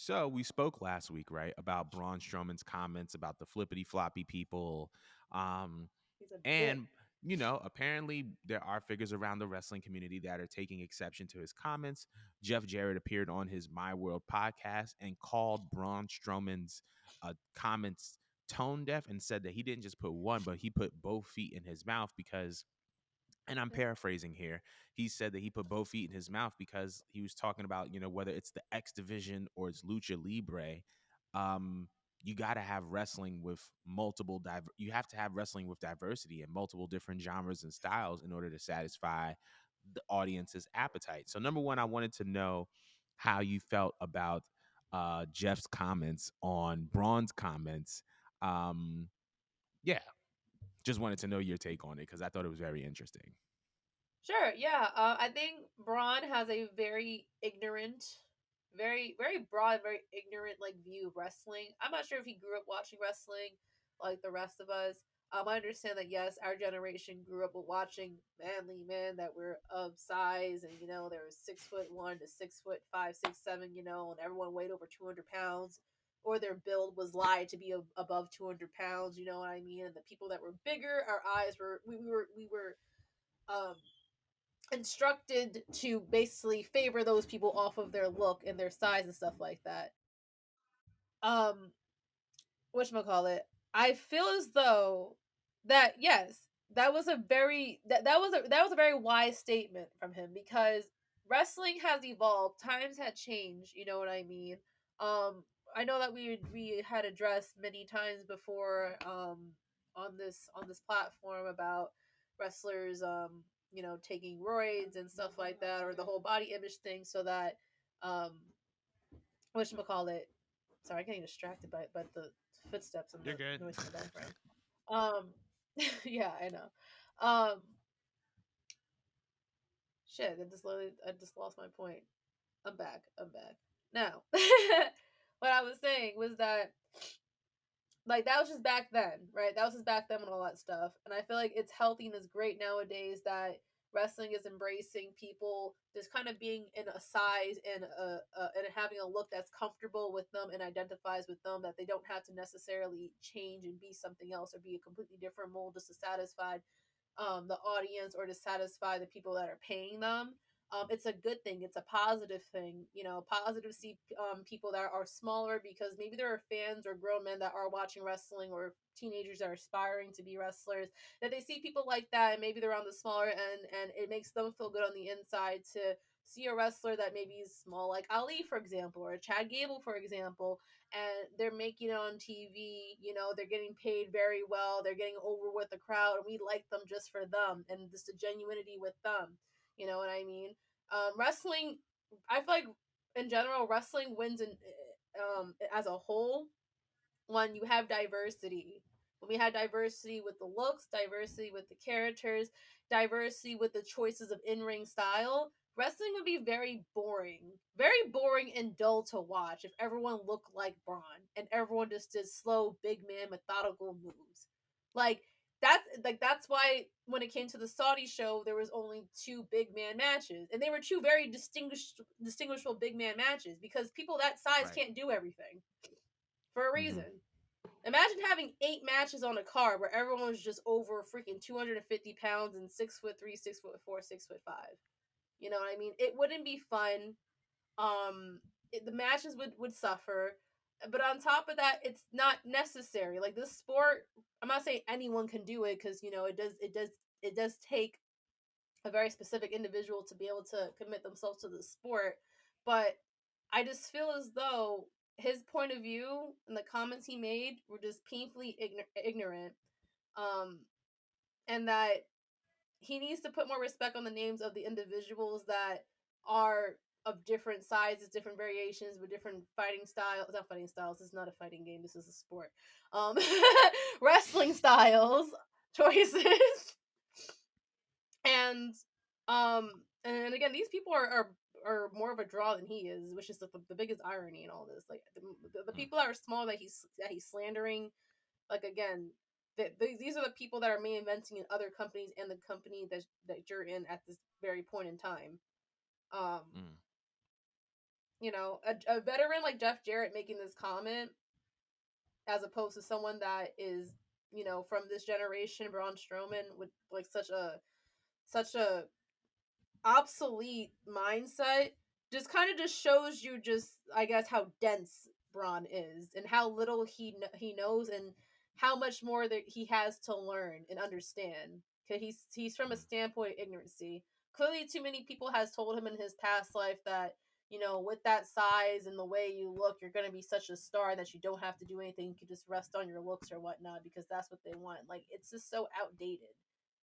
So we spoke last week, right, about Braun Strowman's comments about the flippity floppy people. Um, He's a bit. and, apparently there are figures around the wrestling community that are taking exception to his comments. Jeff Jarrett appeared on his My World podcast and called Braun Strowman's comments tone deaf and said that he didn't just put one, but he put both feet in his mouth because, and I'm paraphrasing here. He said that he put both feet in his mouth because he was talking about, whether it's the X division or it's lucha libre. Um, you got to have wrestling with you have to have wrestling with diversity and multiple different genres and styles in order to satisfy the audience's appetite. So number one, I wanted to know how you felt about Jeff's comments on Braun's comments. Um, yeah, just wanted to know your take on it because I thought it was very interesting. Sure, yeah. I think Braun has a very ignorant, very broad, very ignorant like view of wrestling. I'm not sure if he grew up watching wrestling like the rest of us. I understand that yes, our generation grew up watching manly men that were of size, and they were 6'1" to 6'5", 6'7", and everyone weighed over 200 pounds, or their build was lied to be above 200 pounds. You know what I mean? And the people that were bigger, our eyes were we were um instructed to basically favor those people off of their look and their size and stuff like that. Um, whatchamacallit, I feel as though that yes, that was a very wise statement from him, because wrestling has evolved, times had changed, you know what I mean? Um, I know that we had addressed many times before on this platform about wrestlers taking roids and stuff like that, or the whole body image thing, so that um whatchamacallit, sorry, I'm getting distracted by the footsteps and You're the good. noise in the background. Um, yeah, I know. Um, shit, I just lost my point. I'm back. I'm back. Now, what I was saying was that, like, that was just back then, right? That was just back then and all that stuff. And I feel like it's healthy and it's great nowadays that wrestling is embracing people just kind of being in a size and having a look that's comfortable with them and identifies with them, that they don't have to necessarily change and be something else or be a completely different mold just to satisfy the audience or to satisfy the people that are paying them. It's a good thing. It's a positive thing. Positive to see people that are smaller, because maybe there are fans or grown men that are watching wrestling, or teenagers that are aspiring to be wrestlers, that they see people like that and maybe they're on the smaller end, and it makes them feel good on the inside to see a wrestler that maybe is small, like Ali, for example, or Chad Gable, for example, and they're making it on TV. They're getting paid very well. They're getting over with the crowd, and we like them just for them and just the genuinity with them. You know what I mean? Wrestling, I feel like in general, wrestling wins as a whole when you have diversity. When we had diversity with the looks, diversity with the characters, diversity with the choices of in ring style, wrestling would be very boring and dull to watch if everyone looked like Braun and everyone just did slow, big man, methodical moves. Like that's why when it came to the Saudi show, there was only two big man matches, and they were two very distinguishable big man matches, because people that size Right. can't do everything for a Hmm. reason. Imagine having 8 matches on a card where everyone was just over freaking 250 pounds and 6'3", 6'4", 6'5". You know what I mean? It wouldn't be fun. The matches would suffer. But on top of that, it's not necessary. Like, this sport, I'm not saying anyone can do it, because it does take a very specific individual to be able to commit themselves to the sport. But I just feel as though his point of view and the comments he made were just painfully ignorant, um, and that he needs to put more respect on the names of the individuals that are of different sizes, different variations, with different fighting styles. Not fighting styles. This is not a fighting game. This is a sport. Um, wrestling styles, choices, and and again, these people are more of a draw than he is, which is the biggest irony in all this. Like, the Mm. people that are small that he's slandering, like, again, these are the people that are main inventing in other companies and the company that you're in at this very point in time. Um, Mm. a veteran like Jeff Jarrett making this comment, as opposed to someone that is, from this generation, Braun Strowman, with like such a obsolete mindset, just kind of just shows you, just I guess, how dense Braun is, and how little he knows, and how much more that he has to learn and understand. Because he's from a standpoint of ignorancy. Clearly, too many people has told him in his past life that, with that size and the way you look, you're gonna be such a star that you don't have to do anything. You can just rest on your looks or whatnot, because that's what they want. Like, it's just so outdated,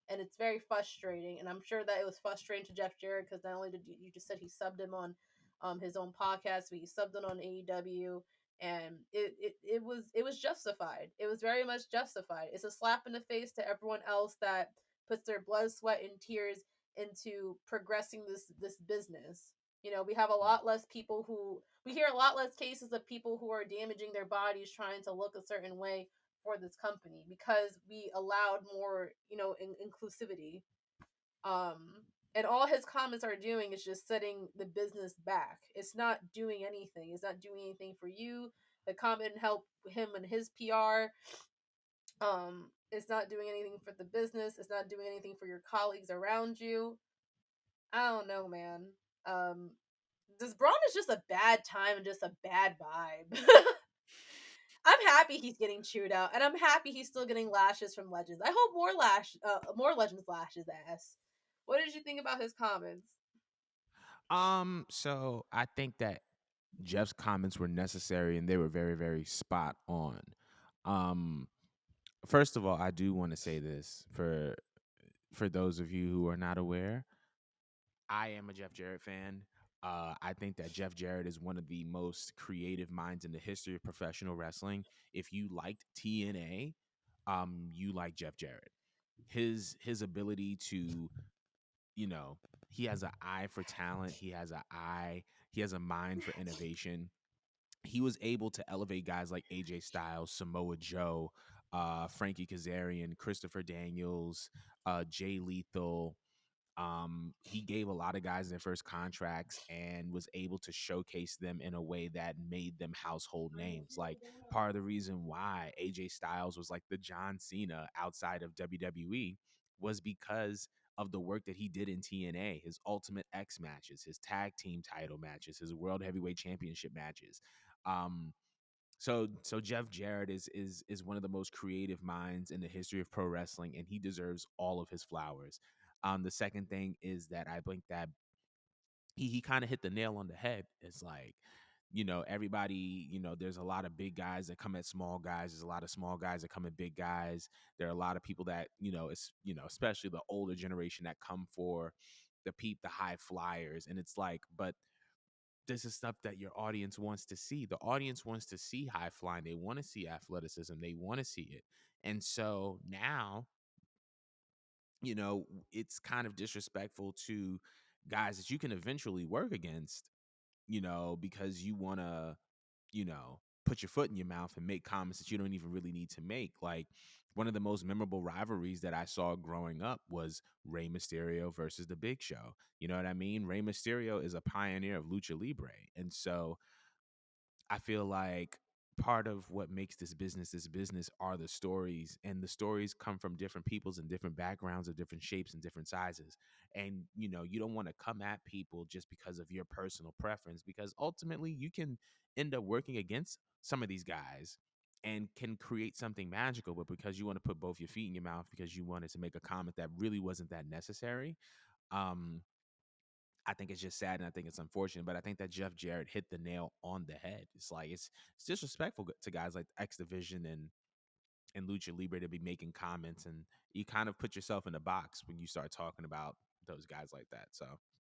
and it's very frustrating. And I'm sure that it was frustrating to Jeff Jarrett, because not only did you just said he subbed him on his own podcast, but he subbed it on AEW, and it was justified. It was very much justified. It's a slap in the face to everyone else that puts their blood, sweat, and tears into progressing this business. We have a lot less people who we hear a lot less cases of people who are damaging their bodies trying to look a certain way for this company, because we allowed more, inclusivity. Um, and all his comments are doing is just setting the business back. It's not doing anything. It's not doing anything for you. The comment help him and his PR. It's not doing anything for the business. It's not doing anything for your colleagues around you. I don't know, man. Um, this Braun is just a bad time and just a bad vibe. I'm happy he's getting chewed out, and I'm happy he's still getting lashes from Legends. I hope more Legends lashes ass. What did you think about his comments? So I think that Jeff's comments were necessary and they were very, very spot on. Um, First of all, I do want to say this for those of you who are not aware. I am a Jeff Jarrett fan. I think that Jeff Jarrett is one of the most creative minds in the history of professional wrestling. If you liked TNA, you like Jeff Jarrett. His ability to, you know, he has an eye for talent. He has a mind for innovation. He was able to elevate guys like AJ Styles, Samoa Joe, Frankie Kazarian, Christopher Daniels, Jay Lethal. He gave a lot of guys their first contracts and was able to showcase them in a way that made them household names. Like, part of the reason why AJ Styles was like the John Cena outside of WWE was because of the work that he did in TNA, his Ultimate X matches, his tag team title matches, his World Heavyweight Championship matches. Um, so Jeff Jarrett is one of the most creative minds in the history of pro wrestling, and he deserves all of his flowers. The second thing is that I think that he kind of hit the nail on the head. It's like, everybody, there's a lot of big guys that come at small guys. There's a lot of small guys that come at big guys. There are a lot of people that, it's, especially the older generation that come for the high flyers. And it's like, but this is stuff that your audience wants to see. The audience wants to see high flying. They want to see athleticism. They want to see it. And so now, it's kind of disrespectful to guys that you can eventually work against, because you want to, put your foot in your mouth and make comments that you don't even really need to make. Like, one of the most memorable rivalries that I saw growing up was Rey Mysterio versus The Big Show. You know what I mean? Rey Mysterio is a pioneer of lucha libre. And so I feel like part of what makes this business are the stories, and the stories come from different peoples and different backgrounds of different shapes and different sizes. And you don't want to come at people just because of your personal preference, because ultimately you can end up working against some of these guys and can create something magical, but because you want to put both your feet in your mouth because you wanted to make a comment that really wasn't that necessary. um I think it's just sad and I think it's unfortunate, but I think that Jeff Jarrett hit the nail on the head. It's like it's disrespectful to guys like X Division and Lucha Libre to be making comments, and you kind of put yourself in a box when you start talking about those guys like that. So